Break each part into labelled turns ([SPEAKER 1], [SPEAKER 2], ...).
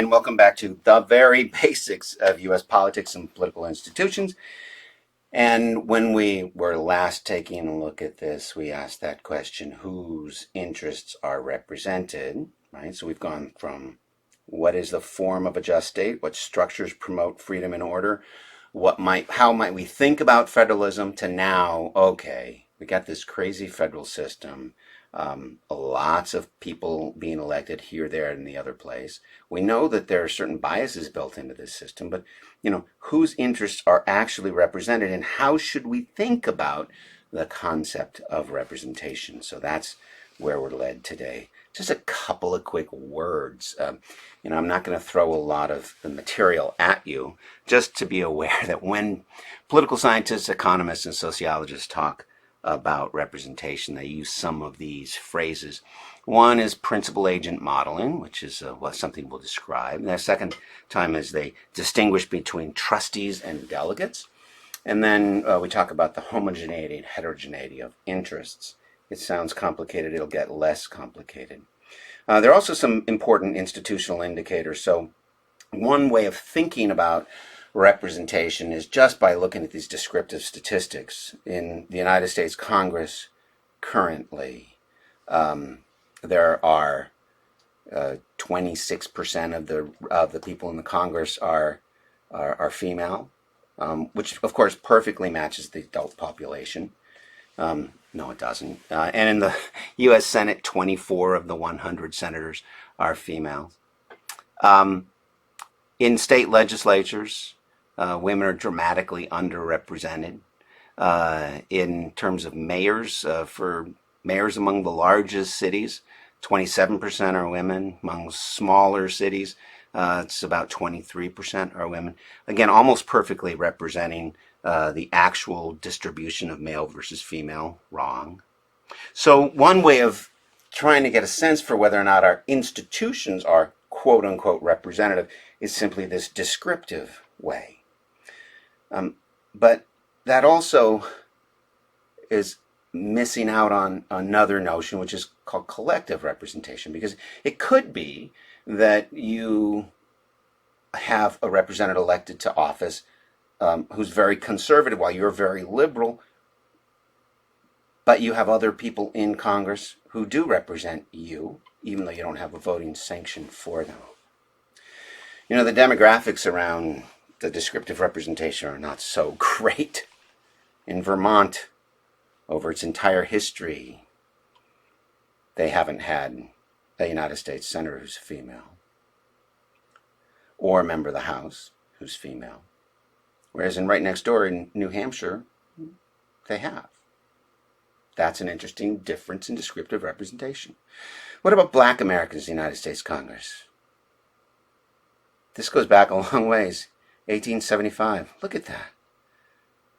[SPEAKER 1] and welcome back to the very basics of U.S. politics and political institutions. And when we were last taking a look at this, we asked that question, whose interests are represented, right? So we've gone from what is the form of a just state, what structures promote freedom and order, how might we think about federalism, to now, okay, we got this crazy federal system. Lots of people being elected here, there, and the other place. We know that there are certain biases built into this system, but whose interests are actually represented, and how should we think about the concept of representation? So that's where we're led today. Just a couple of quick words. I'm not going to throw a lot of the material at you, just to be aware that when political scientists, economists, and sociologists talk about representation, they use some of these phrases. One is principal agent modeling, which is something we'll describe. And the second time is they distinguish between trustees and delegates. And then we talk about the homogeneity and heterogeneity of interests. It sounds complicated. It'll get less complicated. There are also some important institutional indicators. So one way of thinking about representation is just by looking at these descriptive statistics. In the United States Congress currently, there are 26% of the people in the Congress are female, which of course perfectly matches the adult population. No, it doesn't. And in the U.S. Senate, 24 of the 100 senators are females. In state legislatures, women are dramatically underrepresented. In terms of mayors, for mayors among the largest cities, 27% are women. Among smaller cities, it's about 23% are women. Again, almost perfectly representing the actual distribution of male versus female. Wrong. So one way of trying to get a sense for whether or not our institutions are quote unquote representative is simply this descriptive way. But that also is missing out on another notion, which is called collective representation, because it could be that you have a representative elected to office who's very conservative while you're very liberal, but you have other people in Congress who do represent you, even though you don't have a voting sanction for them. The demographics around the descriptive representation are not so great. In Vermont, over its entire history, they haven't had a United States senator who's female, or a member of the House who's female. Whereas right next door in New Hampshire, they have. That's an interesting difference in descriptive representation. What about black Americans in the United States Congress? This goes back a long ways. 1875. Look at that.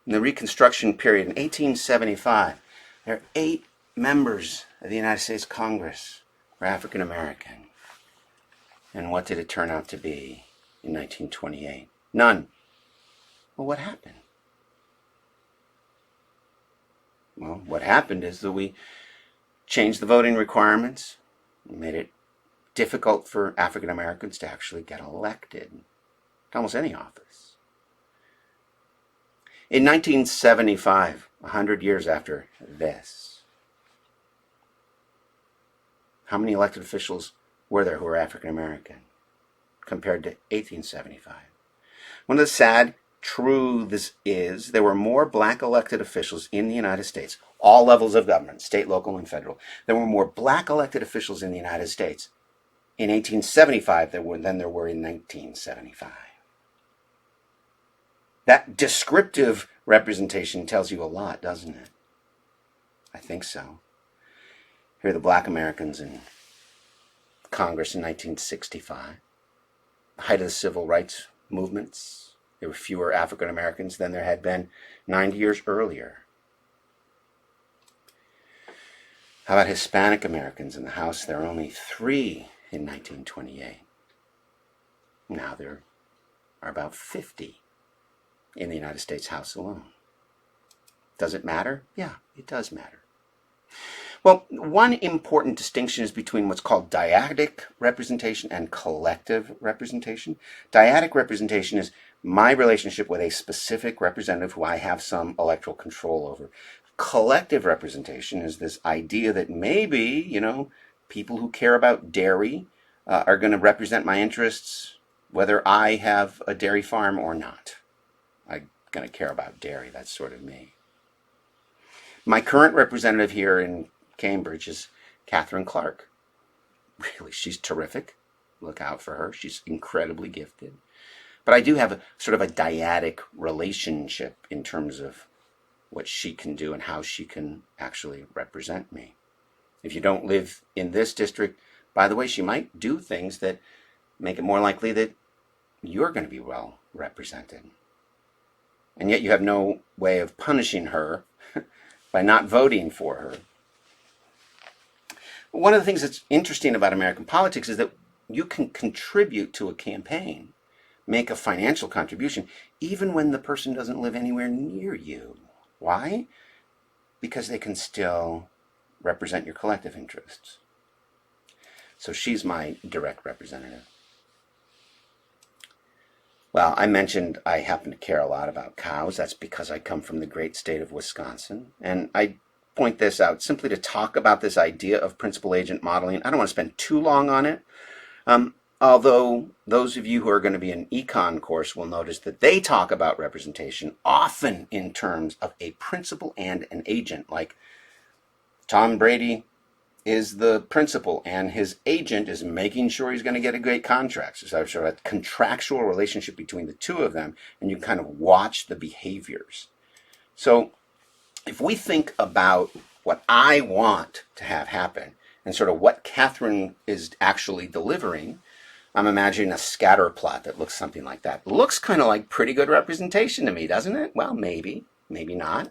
[SPEAKER 1] In the Reconstruction period in 1875, there are 8 members of the United States Congress were African American. And what did it turn out to be in 1928? None. Well, what happened? Well, what happened is that we changed the voting requirements, made it difficult for African Americans to actually get elected to almost any office. In 1975, 100 years after this, how many elected officials were there who were African American compared to 1875? One of the sad truths is there were more black elected officials in the United States, all levels of government, state, local, and federal. There were more black elected officials in the United States in 1875 than there were in 1975. That descriptive representation tells you a lot, doesn't it? I think so. Here are the black Americans in Congress in 1965. The height of the civil rights movements. There were fewer African Americans than there had been 90 years earlier. How about Hispanic Americans in the House? There are only 3 in 1928. Now there are about 50 in the United States House alone. Does it matter? Yeah, it does matter. Well, one important distinction is between what's called dyadic representation and collective representation. Dyadic representation is my relationship with a specific representative who I have some electoral control over. Collective representation is this idea that maybe, people who care about dairy are going to represent my interests whether I have a dairy farm or not. I'm going to care about dairy. That's sort of me. My current representative here in Cambridge is Catherine Clark. Really, she's terrific. Look out for her. She's incredibly gifted. But I do have a sort of a dyadic relationship in terms of what she can do and how she can actually represent me. If you don't live in this district, by the way, she might do things that make it more likely that you're going to be well represented. And yet you have no way of punishing her by not voting for her. One of the things that's interesting about American politics is that you can contribute to a campaign, make a financial contribution, even when the person doesn't live anywhere near you. Why? Because they can still represent your collective interests. So she's my direct representative. Well, I mentioned I happen to care a lot about cows. That's because I come from the great state of Wisconsin. And I point this out simply to talk about this idea of principal agent modeling. I don't want to spend too long on it. Although those of you who are going to be in econ course will notice that they talk about representation often in terms of a principal and an agent. Like Tom Brady is the principal and his agent is making sure he's going to get a great contract. So there's sort of a contractual relationship between the two of them, and you kind of watch the behaviors. So if we think about what I want to have happen and sort of what Catherine is actually delivering, I'm imagining a scatter plot that looks something like that. It looks kind of like pretty good representation to me, doesn't it? Well, maybe not.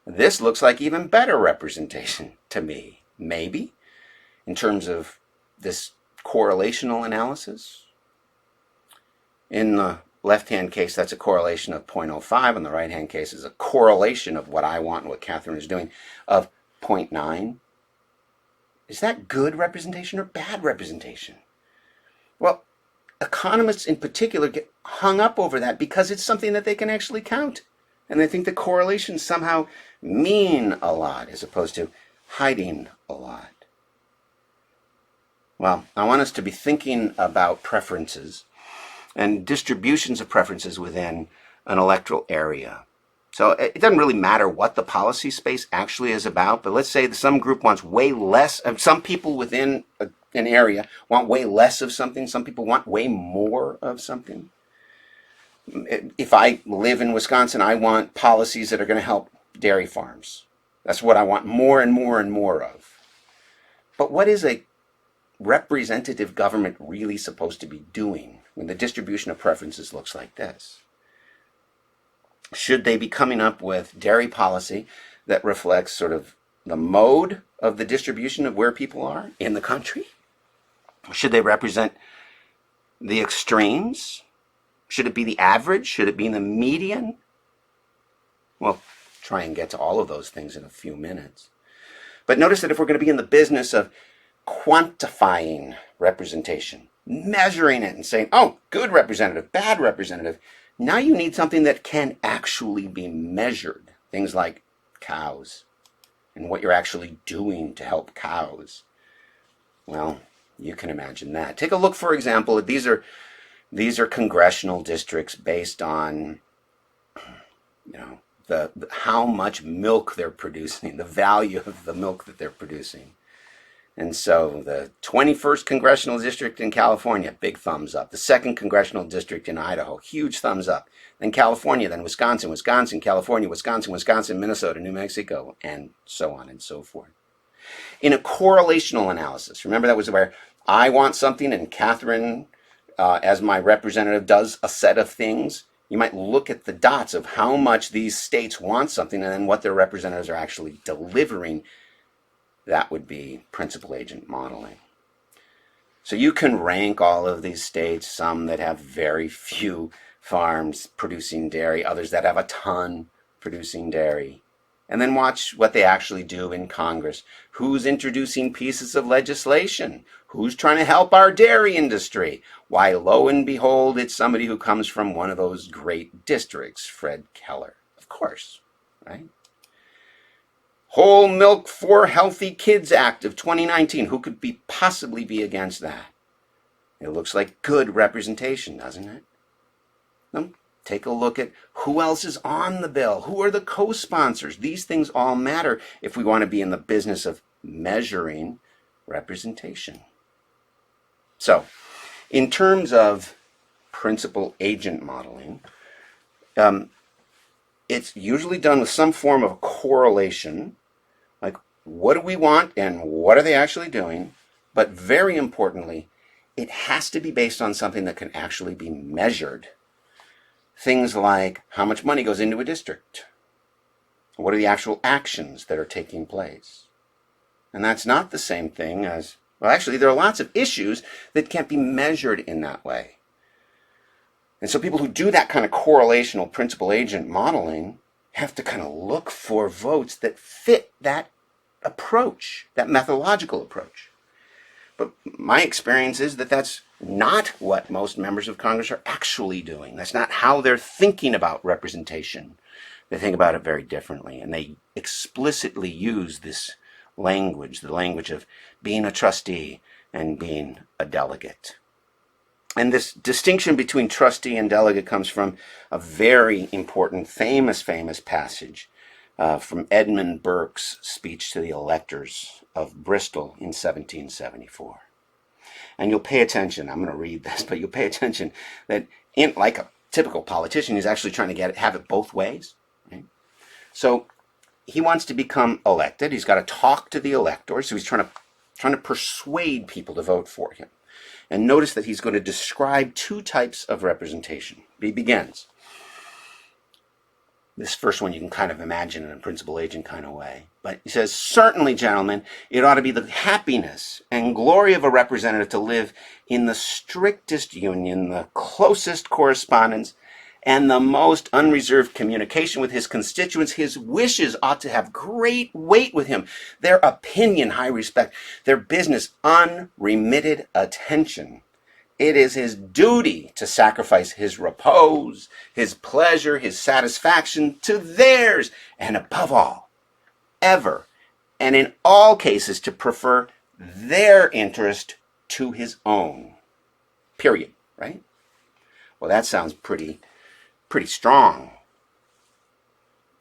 [SPEAKER 1] This looks like even better representation to me. Maybe, in terms of this correlational analysis. In the left-hand case, that's a correlation of 0.05. In the right-hand case is a correlation of what I want and what Catherine is doing of 0.9. Is that good representation or bad representation? Well, economists in particular get hung up over that because it's something that they can actually count. And they think the correlations somehow mean a lot as opposed to hiding a lot. Well, I want us to be thinking about preferences and distributions of preferences within an electoral area. So it doesn't really matter what the policy space actually is about, but let's say that some group wants way less, some people within an area want way less of something, some people want way more of something. If I live in Wisconsin, I want policies that are going to help dairy farms. That's what I want more and more and more of. But what is a representative government really supposed to be doing when the distribution of preferences looks like this? Should they be coming up with dairy policy that reflects sort of the mode of the distribution of where people are in the country? Should they represent the extremes? Should it be the average? Should it be the median? Well, try and get to all of those things in a few minutes. But notice that if we're going to be in the business of quantifying representation, measuring it and saying, oh, good representative, bad representative, now you need something that can actually be measured. Things like cows and what you're actually doing to help cows. Well, you can imagine that. Take a look, for example, these are congressional districts based on, the how much milk they're producing, the value of the milk that they're producing. And so the 21st Congressional District in California, big thumbs up. The 2nd Congressional District in Idaho, huge thumbs up. Then California, then Wisconsin, California, Wisconsin, Minnesota, New Mexico, and so on and so forth. In a correlational analysis, remember that was where I want something and Catherine, as my representative, does a set of things. You might look at the dots of how much these states want something and then what their representatives are actually delivering. That would be principal agent modeling. So you can rank all of these states, some that have very few farms producing dairy, others that have a ton producing dairy. And then watch what they actually do in Congress. Who's introducing pieces of legislation? Who's trying to help our dairy industry? Why, lo and behold, it's somebody who comes from one of those great districts, Fred Keller. Of course, right? Whole Milk for Healthy Kids Act of 2019. Who could possibly be against that? It looks like good representation, doesn't it? No? Take a look at who else is on the bill. Who are the co-sponsors? These things all matter if we want to be in the business of measuring representation. So, in terms of principal-agent modeling, it's usually done with some form of correlation, like what do we want and what are they actually doing? But very importantly, it has to be based on something that can actually be measured. Things like how much money goes into a district. What are the actual actions that are taking place? And that's not the same thing as, well, actually, there are lots of issues that can't be measured in that way. And so people who do that kind of correlational principal-agent modeling have to kind of look for votes that fit that approach, that methodological approach. But my experience is that that's not what most members of Congress are actually doing. That's not how they're thinking about representation. They think about it very differently, and they explicitly use this language, the language of being a trustee and being a delegate. And this distinction between trustee and delegate comes from a very important, famous passage from Edmund Burke's speech to the electors of Bristol in 1774. And you'll pay attention, I'm going to read this, but you'll pay attention that like a typical politician, he's actually trying to have it both ways. Right? So he wants to become elected. He's got to talk to the electors, so he's trying to persuade people to vote for him. And notice that he's going to describe two types of representation. He begins. This first one you can kind of imagine in a principal agent kind of way. But he says, certainly, gentlemen, it ought to be the happiness and glory of a representative to live in the strictest union, the closest correspondence, and the most unreserved communication with his constituents. His wishes ought to have great weight with him, their opinion high respect, their business unremitted attention. It is his duty to sacrifice his repose, his pleasure, his satisfaction to theirs, and above all, ever, and in all cases, to prefer their interest to his own. Period. Right? Well, that sounds pretty strong.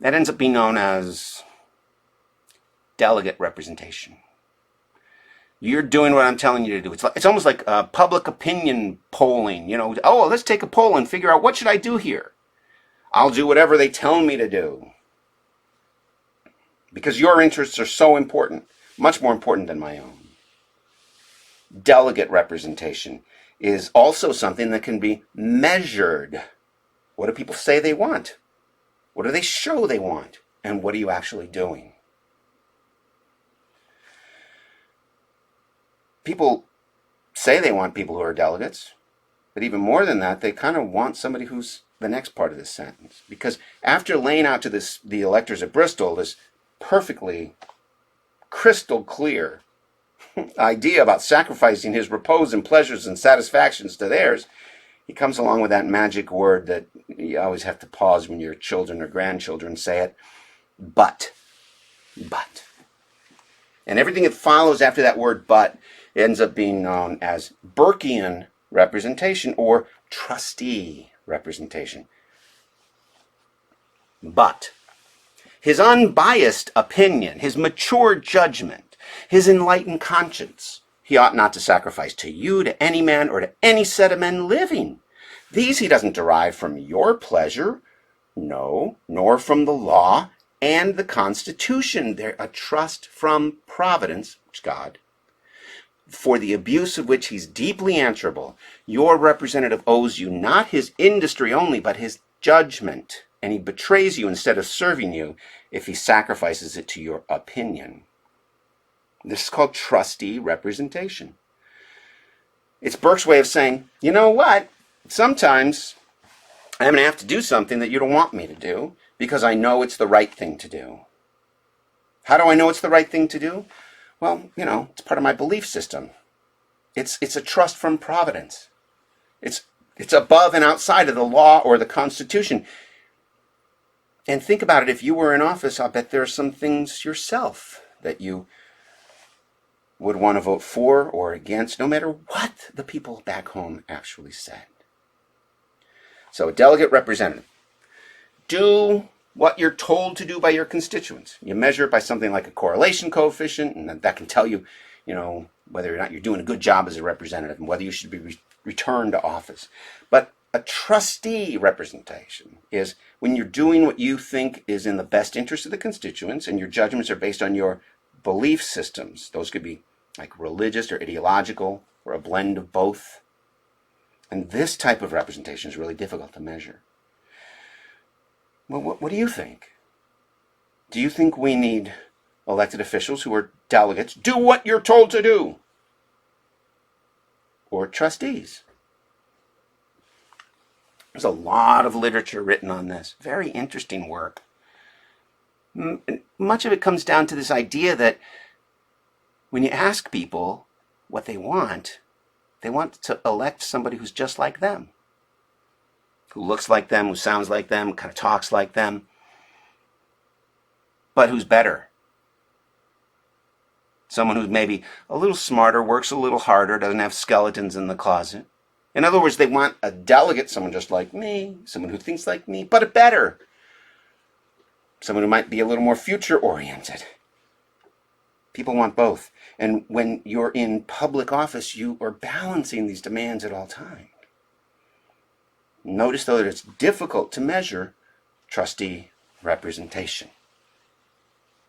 [SPEAKER 1] That ends up being known as delegate representation. You're doing what I'm telling you to do. It's almost like public opinion polling. Let's take a poll and figure out what should I do here. I'll do whatever they tell me to do. Because your interests are so important, much more important than my own. Delegate representation is also something that can be measured. What do people say they want? What do they show they want? And what are you actually doing? People say they want people who are delegates, but even more than that, they kind of want somebody who's the next part of this sentence. Because after laying out to the electors at Bristol this perfectly crystal clear idea about sacrificing his repose and pleasures and satisfactions to theirs, he comes along with that magic word that you always have to pause when your children or grandchildren say it, but. And everything that follows after that word but ends up being known as Burkean representation or trustee representation. But his unbiased opinion, his mature judgment, his enlightened conscience, he ought not to sacrifice to you, to any man, or to any set of men living. These he doesn't derive from your pleasure, no, nor from the law and the Constitution. They're a trust from Providence, which is God, for the abuse of which he's deeply answerable. Your representative owes you not his industry only, but his judgment, and he betrays you instead of serving you if he sacrifices it to your opinion. This is called trustee representation. It's Burke's way of saying, you know what? Sometimes I'm going to have to do something that you don't want me to do because I know it's the right thing to do. How do I know it's the right thing to do? Well, it's part of my belief system. It's a trust from Providence. It's above and outside of the law or the Constitution. And think about it, if you were in office, I'll bet there are some things yourself that you would want to vote for or against, no matter what the people back home actually said. So a delegate representative, do what you're told to do by your constituents. You measure it by something like a correlation coefficient, and that can tell you, whether or not you're doing a good job as a representative and whether you should be returned to office. But a trustee representation is when you're doing what you think is in the best interest of the constituents, and your judgments are based on your belief systems. Those could be like religious or ideological or a blend of both. And this type of representation is really difficult to measure. Well, what do you think? Do you think we need elected officials who are delegates, do what you're told to do? Or trustees? There's a lot of literature written on this. Very interesting work. Much of it comes down to this idea that when you ask people what they want to elect somebody who's just like them, who looks like them, who sounds like them, kind of talks like them, but who's better. Someone who's maybe a little smarter, works a little harder, doesn't have skeletons in the closet. In other words, they want a delegate, someone just like me, someone who thinks like me, but a better. Someone who might be a little more future-oriented. People want both. And when you're in public office, you are balancing these demands at all times. Notice, though, that it's difficult to measure trustee representation.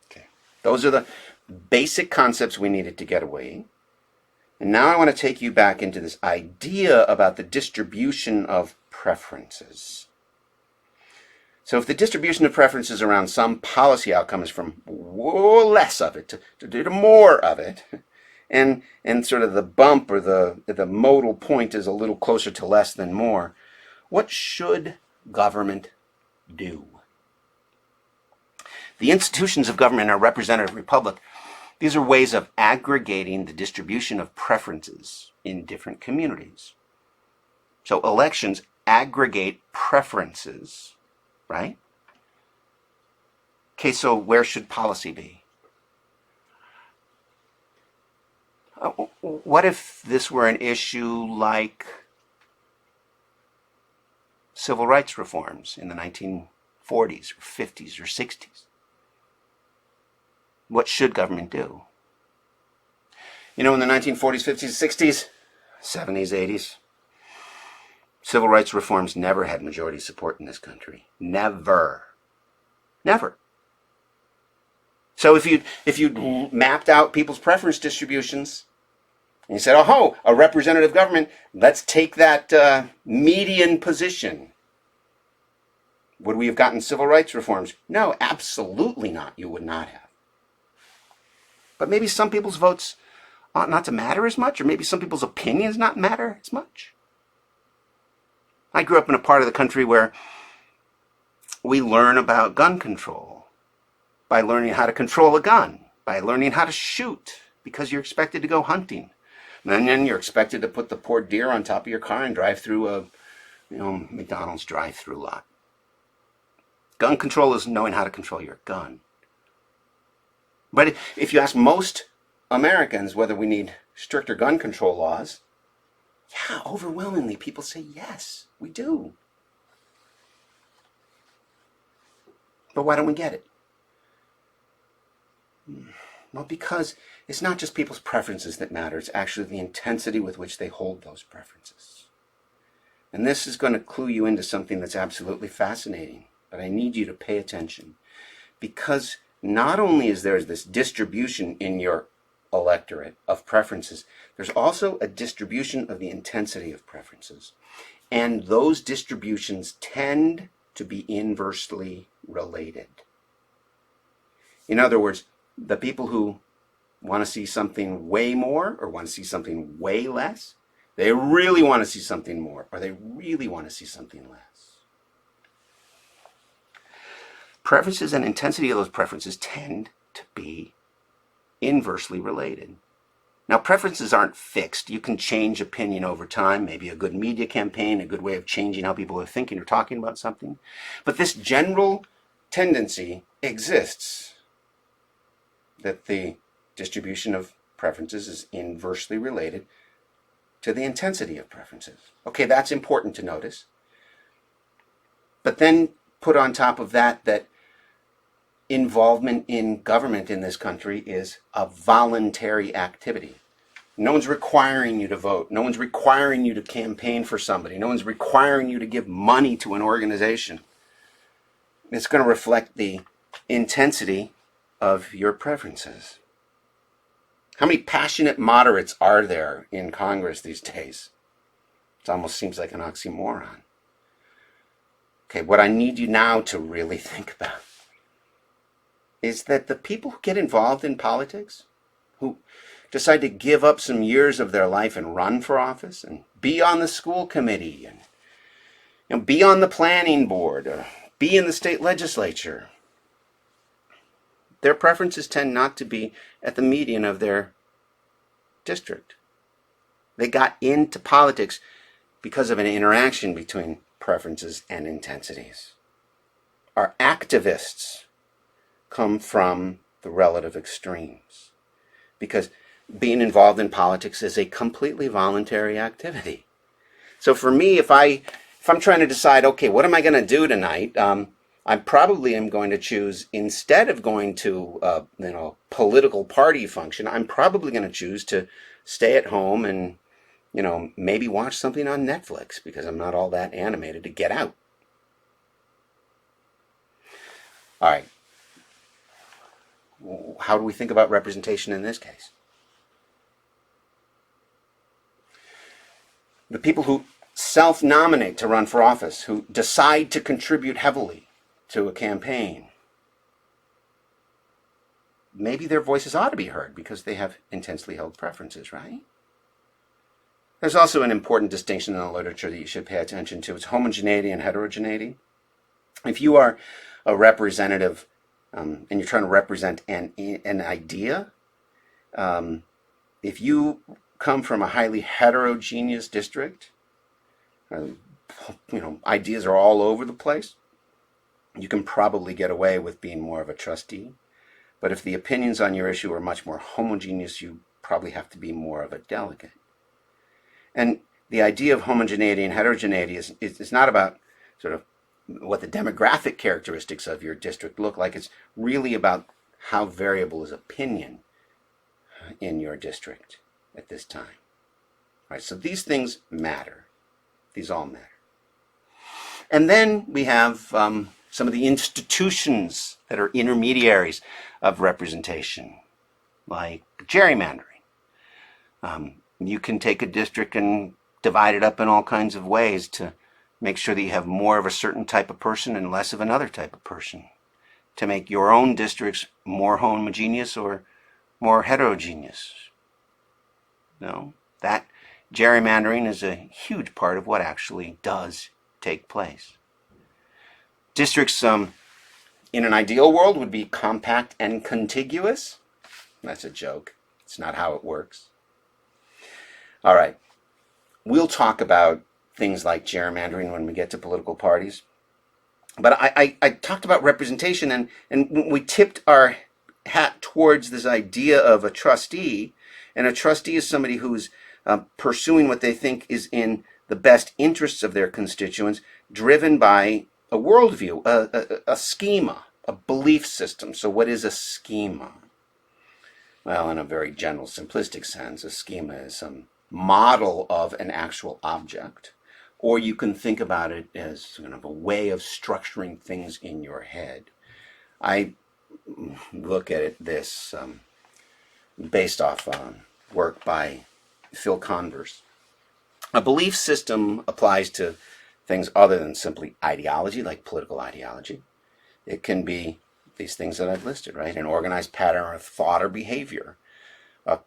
[SPEAKER 1] Okay, those are the basic concepts we needed to get away. And now I want to take you back into this idea about the distribution of preferences. So if the distribution of preferences around some policy outcome is from less of it to more of it, and sort of the bump or the modal point is a little closer to less than more, what should government do? The institutions of government are representative republic. These are ways of aggregating the distribution of preferences in different communities. So elections aggregate preferences, right? Okay, so where should policy be? What if this were an issue like civil rights reforms in the 1940s or 50s or 60s? What should government do? In the 1940s, 50s, 60s, 70s, 80s, civil rights reforms never had majority support in this country. Never. Never. So if you mapped out people's preference distributions, and you said, oh, a representative government, let's take that median position. Would we have gotten civil rights reforms? No, absolutely not. You would not have. But maybe some people's votes ought not to matter as much, or maybe some people's opinions not matter as much. I grew up in a part of the country where we learn about gun control by learning how to control a gun, by learning how to shoot, because you're expected to go hunting. And then you're expected to put the poor deer on top of your car and drive through a McDonald's drive-through lot. Gun control is knowing how to control your gun. But if you ask most Americans whether we need stricter gun control laws, yeah, overwhelmingly people say yes, we do. But why don't we get it? Well, because it's not just people's preferences that matter, it's actually the intensity with which they hold those preferences. And this is going to clue you into something that's absolutely fascinating, but I need you to pay attention. Because not only is there this distribution in your electorate of preferences, there's also a distribution of the intensity of preferences. And those distributions tend to be inversely related. In other words, the people who want to see something way more or want to see something way less, they really want to see something more or they really want to see something less. Preferences and intensity of those preferences tend to be inversely related. Now, preferences aren't fixed. You can change opinion over time, maybe a good media campaign, a good way of changing how people are thinking or talking about something. But this general tendency exists, that the distribution of preferences is inversely related to the intensity of preferences. Okay, that's important to notice. But then put on top of that that involvement in government in this country is a voluntary activity. No one's requiring you to vote. No one's requiring you to campaign for somebody. No one's requiring you to give money to an organization. It's going to reflect the intensity of your preferences. How many passionate moderates are there in Congress these days? It almost seems like an oxymoron. Okay, what I need you now to really think about is that the people who get involved in politics, who decide to give up some years of their life and run for office and be on the school committee and be on the planning board or be in the state legislature, their preferences tend not to be at the median of their district. They got into politics because of an interaction between preferences and intensities. Our activists come from the relative extremes, because being involved in politics is a completely voluntary activity. So for me, if I'm trying to decide, okay, what am I going to do tonight? I probably am going to choose, instead of going to political party function, I'm probably going to choose to stay at home and maybe watch something on Netflix, because I'm not all that animated to get out. All right. How do we think about representation in this case? The people who self-nominate to run for office, who decide to contribute heavily to a campaign, maybe their voices ought to be heard because they have intensely held preferences, right? There's also an important distinction in the literature that you should pay attention to. It's homogeneity and heterogeneity. If you are a representative and you're trying to represent an idea, if you come from a highly heterogeneous district, ideas are all over the place, you can probably get away with being more of a trustee. But if the opinions on your issue are much more homogeneous, you probably have to be more of a delegate. And the idea of homogeneity and heterogeneity is not about sort of what the demographic characteristics of your district look like. It's really about how variable is opinion in your district at this time. All right, so these things matter. These all matter. And then we have some of the institutions that are intermediaries of representation, like gerrymandering. You can take a district and divide it up in all kinds of ways to make sure that you have more of a certain type of person and less of another type of person, to make your own districts more homogeneous or more heterogeneous. No, that gerrymandering is a huge part of what actually does take place. Districts in an ideal world would be compact and contiguous. That's a joke. It's not how it works. All right. We'll talk about things like gerrymandering when we get to political parties. But I talked about representation, and we tipped our hat towards this idea of a trustee. And a trustee is somebody who's pursuing what they think is in the best interests of their constituents, driven by a worldview, a schema, a belief system. So what is a schema? Well, in a very general, simplistic sense, a schema is some model of an actual object. Or you can think about it as kind of a way of structuring things in your head. I look at this based off work by Phil Converse. A belief system applies to things other than simply ideology, like political ideology. It can be these things that I've listed, right? An organized pattern of thought or behavior, a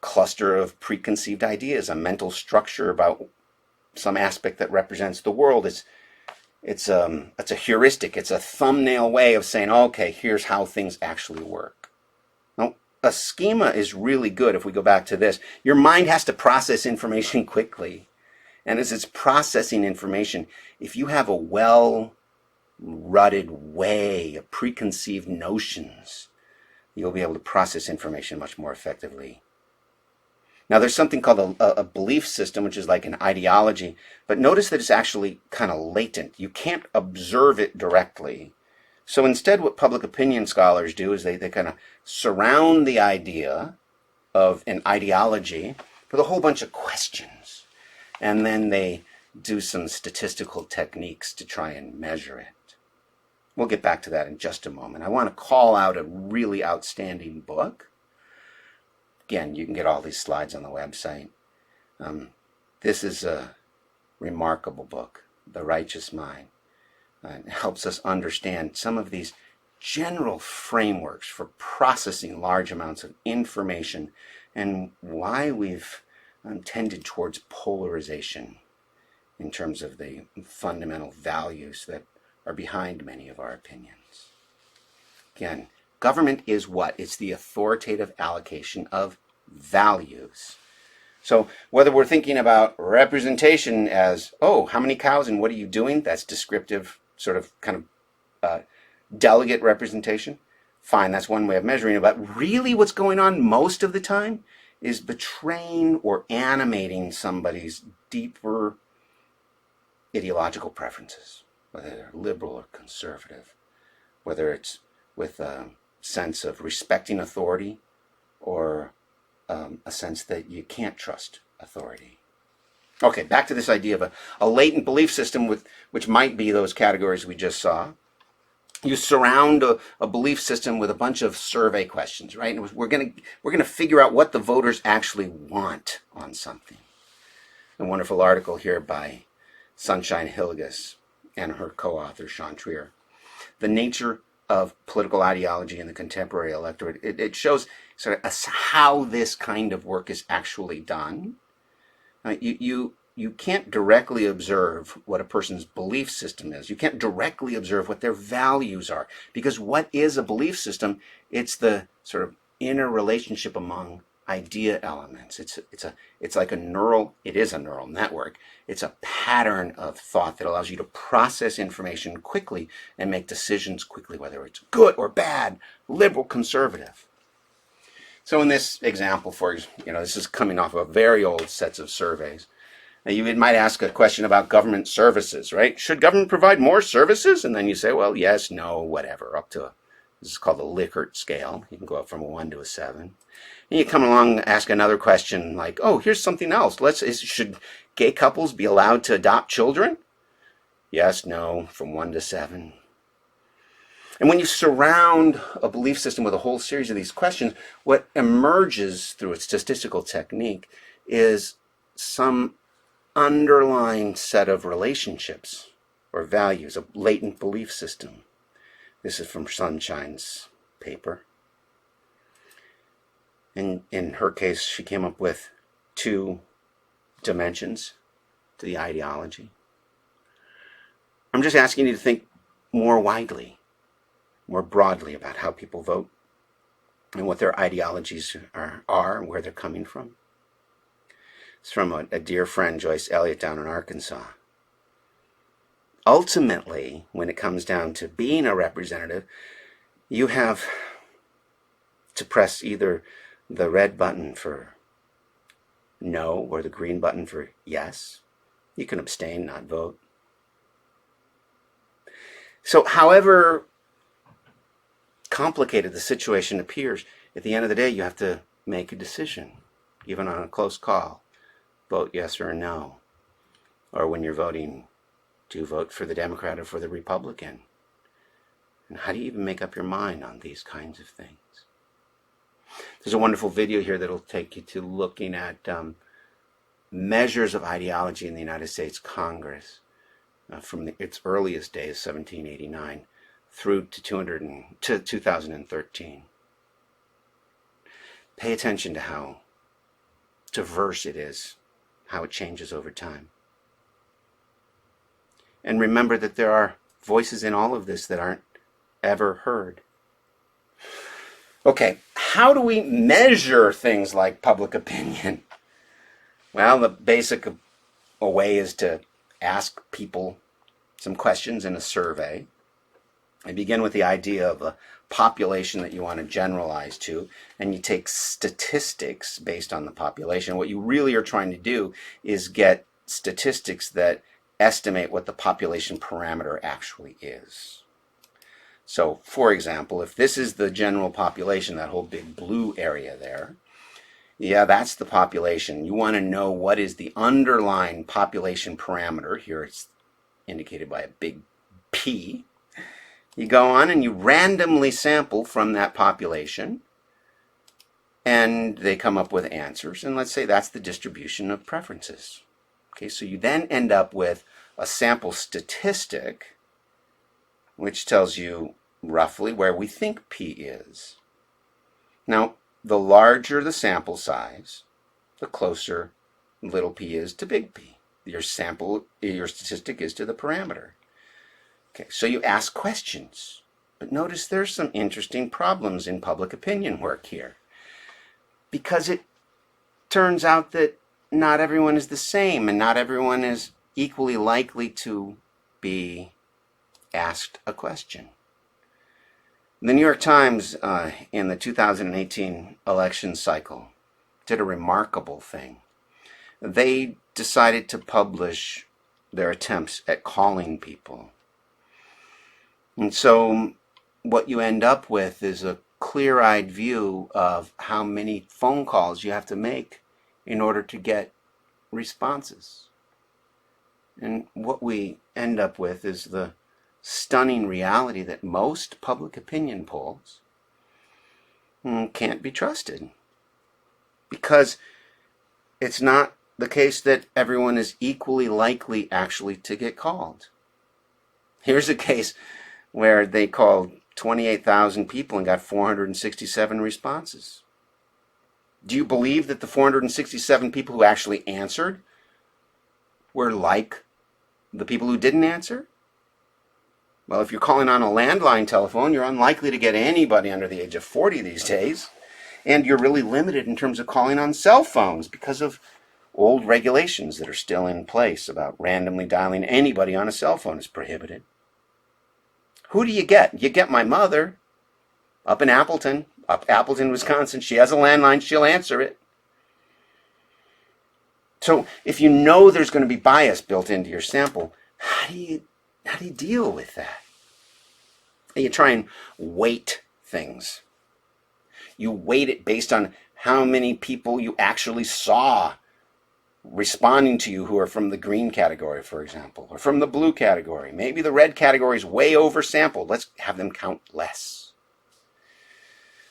[SPEAKER 1] cluster of preconceived ideas, a mental structure about some aspect that represents the world. It's a heuristic. It's a thumbnail way of saying, okay, here's how things actually work. a schema is really good. If we go back to this, your mind has to process information quickly. And as it's processing information, if you have a well-rutted way of preconceived notions, you'll be able to process information much more effectively. Now, there's something called a belief system, which is like an ideology, but notice that it's actually kind of latent. You can't observe it directly. So instead, what public opinion scholars do is they kind of surround the idea of an ideology with a whole bunch of questions. And then they do some statistical techniques to try and measure it. We'll get back to that in just a moment. I want to call out a really outstanding book. Again, you can get all these slides on the website. This is a remarkable book, The Righteous Mind. It helps us understand some of these general frameworks for processing large amounts of information and why we've tended towards polarization in terms of the fundamental values that are behind many of our opinions. Again, government is what? It's the authoritative allocation of values. So whether we're thinking about representation as, oh, how many cows and what are you doing? That's descriptive, sort of kind of delegate representation. Fine, that's one way of measuring it. But really what's going on most of the time is betraying or animating somebody's deeper ideological preferences, whether they're liberal or conservative, whether it's with a sense of respecting authority or a sense that you can't trust authority. Okay, back to this idea of a latent belief system, which might be those categories we just saw. You surround a belief system with a bunch of survey questions, right? And we're gonna figure out what the voters actually want on something. A wonderful article here by Sunshine Hilligus and her co-author Sean Trier. The nature of political ideology in the contemporary electorate. It shows sort of how this kind of work is actually done. You can't directly observe what a person's belief system is. You can't directly observe what their values are. Because what is a belief system? It's the sort of inner relationship among idea elements. It's like a neural network. It's a pattern of thought that allows you to process information quickly and make decisions quickly, whether it's good or bad, liberal, conservative. So in this example, this is coming off of very old sets of surveys. Now you might ask a question about government services, right? Should government provide more services? And then you say, well, yes, no, whatever, up to this is called the Likert scale. You can go up from a 1 to a 7. And you come along and ask another question like, oh, here's something else. Should gay couples be allowed to adopt children? Yes, no, from 1 to 7. And when you surround a belief system with a whole series of these questions, what emerges through a statistical technique is some underlying set of relationships or values, a latent belief system. This is from Sunshine's paper. And in her case, she came up with 2 dimensions to the ideology. I'm just asking you to think more widely, more broadly about how people vote and what their ideologies are and where they're coming from. It's from a dear friend, Joyce Elliott, down in Arkansas. Ultimately, when it comes down to being a representative, you have to press either the red button for no or the green button for yes. You can abstain, not vote. So however complicated the situation appears, at the end of the day, you have to make a decision, even on a close call. Vote yes or no. Or when you're voting, do you vote for the Democrat or for the Republican? And how do you even make up your mind on these kinds of things? There's a wonderful video here that'll take you to looking at measures of ideology in the United States Congress from its earliest days, 1789, through to 2013. Pay attention to how diverse it is, how it changes over time. And remember that there are voices in all of this that aren't ever heard. Okay, how do we measure things like public opinion? Well, the basic way is to ask people some questions in a survey. I begin with the idea of a population that you want to generalize to, and you take statistics based on the population. What you really are trying to do is get statistics that estimate what the population parameter actually is. So, for example, if this is the general population, that whole big blue area there, yeah, that's the population. You want to know what is the underlying population parameter. Here it's indicated by a big P. You go on and you randomly sample from that population, and they come up with answers. And let's say that's the distribution of preferences. Okay, so you then end up with a sample statistic, which tells you roughly where we think P is. Now, the larger the sample size, the closer little p is to big P. Your statistic is to the parameter. Okay, so you ask questions. But notice there's some interesting problems in public opinion work here. Because it turns out that not everyone is the same, and not everyone is equally likely to be asked a question. The New York Times, in the 2018 election cycle, did a remarkable thing. They decided to publish their attempts at calling people. And so what you end up with is a clear-eyed view of how many phone calls you have to make in order to get responses. And what we end up with is the stunning reality that most public opinion polls can't be trusted, because it's not the case that everyone is equally likely actually to get called. Here's a case where they called 28,000 people and got 467 responses. Do you believe that the 467 people who actually answered were like the people who didn't answer? Well, if you're calling on a landline telephone, you're unlikely to get anybody under the age of 40 these days. And you're really limited in terms of calling on cell phones because of old regulations that are still in place about randomly dialing anybody on a cell phone is prohibited. Who do you get? You get my mother up in Appleton, Wisconsin. She has a landline. She'll answer it. So if you know there's going to be bias built into your sample, how do you deal with that? You try and weight things. You weight it based on how many people you actually saw responding to you who are from the green category, for example, or from the blue category. Maybe the red category is way oversampled. Let's have them count less.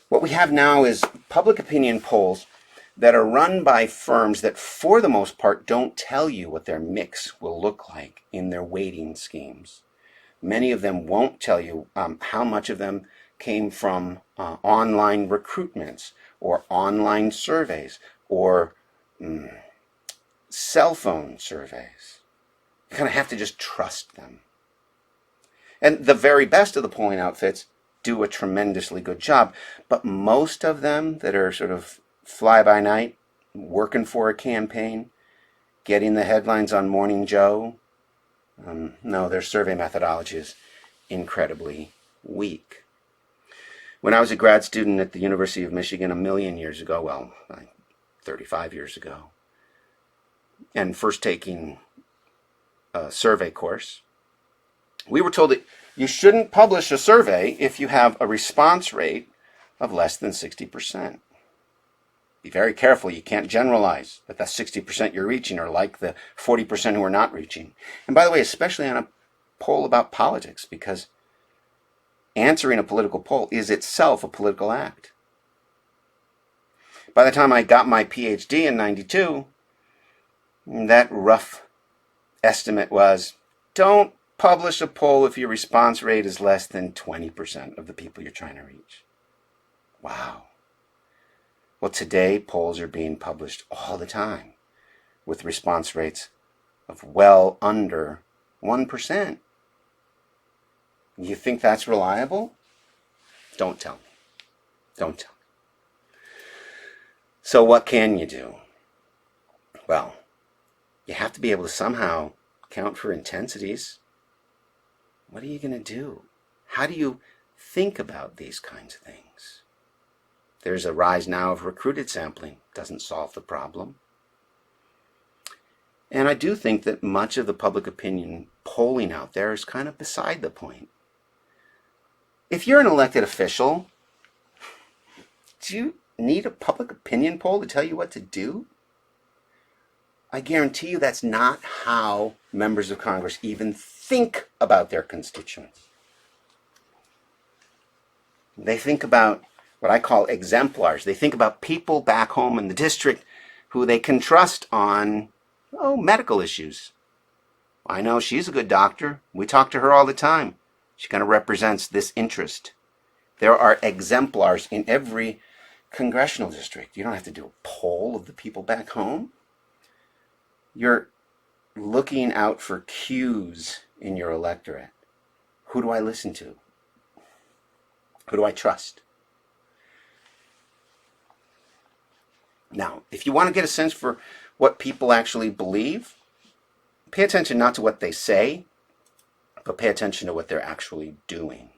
[SPEAKER 1] What we have now is public opinion polls that are run by firms that, for the most part, don't tell you what their mix will look like in their weighting schemes. Many of them won't tell you how much of them came from online recruitments or online surveys or cell phone surveys. You kind of have to just trust them. And the very best of the polling outfits do a tremendously good job, but most of them that are sort of fly-by-night, working for a campaign, getting the headlines on Morning Joe, no, their survey methodology is incredibly weak. When I was a grad student at the University of Michigan a million years ago, well, 35 years ago, and first taking a survey course, we were told that you shouldn't publish a survey if you have a response rate of less than 60%. Be very careful. You can't generalize that the 60% you're reaching are like the 40% who are not reaching. And by the way, especially on a poll about politics, because answering a political poll is itself a political act. By the time I got my PhD in 92, that rough estimate was, don't publish a poll if your response rate is less than 20% of the people you're trying to reach. Wow. Well, today, polls are being published all the time with response rates of well under 1%. You think that's reliable? Don't tell me. Don't tell me. So what can you do? Well, you have to be able to somehow count for intensities. What are you going to do? How do you think about these kinds of things? There's a rise now of recruited sampling. Doesn't solve the problem. And I do think that much of the public opinion polling out there is kind of beside the point. If you're an elected official, do you need a public opinion poll to tell you what to do? I guarantee you that's not how members of Congress even think about their constituents. They think about what I call exemplars. They think about people back home in the district who they can trust on, medical issues. I know she's a good doctor. We talk to her all the time. She kind of represents this interest. There are exemplars in every congressional district. You don't have to do a poll of the people back home. You're looking out for cues in your electorate. Who do I listen to? Who do I trust? Now, if you want to get a sense for what people actually believe, pay attention not to what they say, but pay attention to what they're actually doing.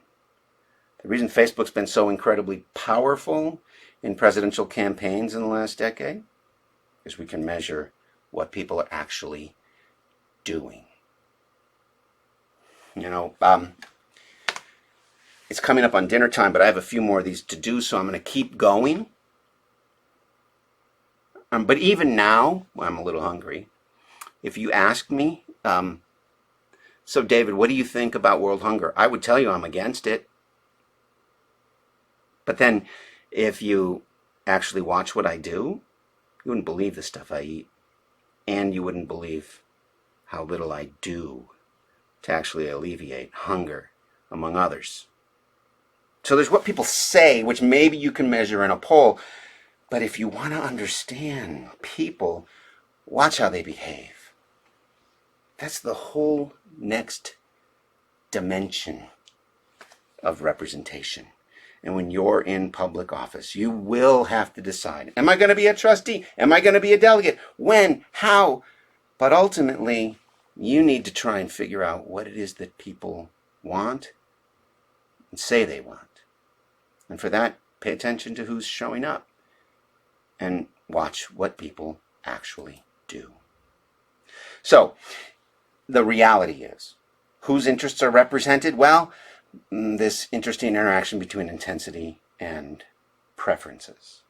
[SPEAKER 1] The reason Facebook's been so incredibly powerful in presidential campaigns in the last decade is we can measure what people are actually doing. It's coming up on dinner time, but I have a few more of these to do, so I'm going to keep going. But even now, I'm a little hungry. If you ask me, so David, what do you think about world hunger? I would tell you I'm against it. But then if you actually watch what I do, you wouldn't believe the stuff I eat. And you wouldn't believe how little I do to actually alleviate hunger, among others. So there's what people say, which maybe you can measure in a poll. But if you want to understand people, watch how they behave. That's the whole next dimension of representation. And when you're in public office, you will have to decide, am I going to be a trustee? Am I going to be a delegate? When? How? But ultimately, you need to try and figure out what it is that people want and say they want. And for that, pay attention to who's showing up and watch what people actually do. So, the reality is, whose interests are represented? Well, this interesting interaction between intensity and preferences.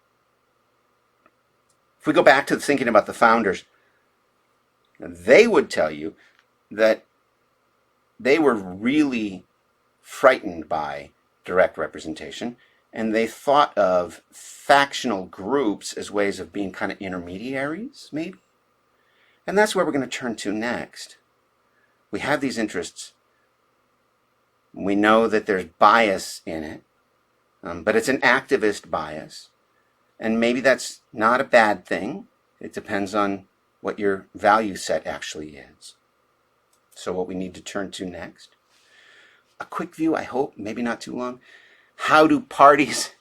[SPEAKER 1] If we go back to thinking about the founders, they would tell you that they were really frightened by direct representation, and they thought of factional groups as ways of being kind of intermediaries, maybe. And that's where we're going to turn to next. We have these interests. We know that there's bias in it, but it's an activist bias. And maybe that's not a bad thing. It depends on what your value set actually is. So what we need to turn to next. A quick view, I hope, maybe not too long. How do parties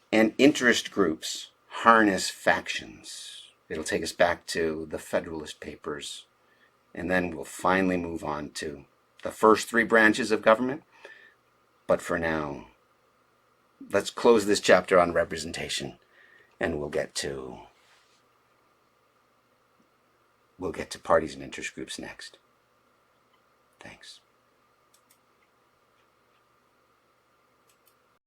[SPEAKER 1] and interest groups harness factions? It'll take us back to the Federalist Papers, and then we'll finally move on to the first three branches of government. But for now, let's close this chapter on representation, and we'll get to parties and interest groups next. Thanks.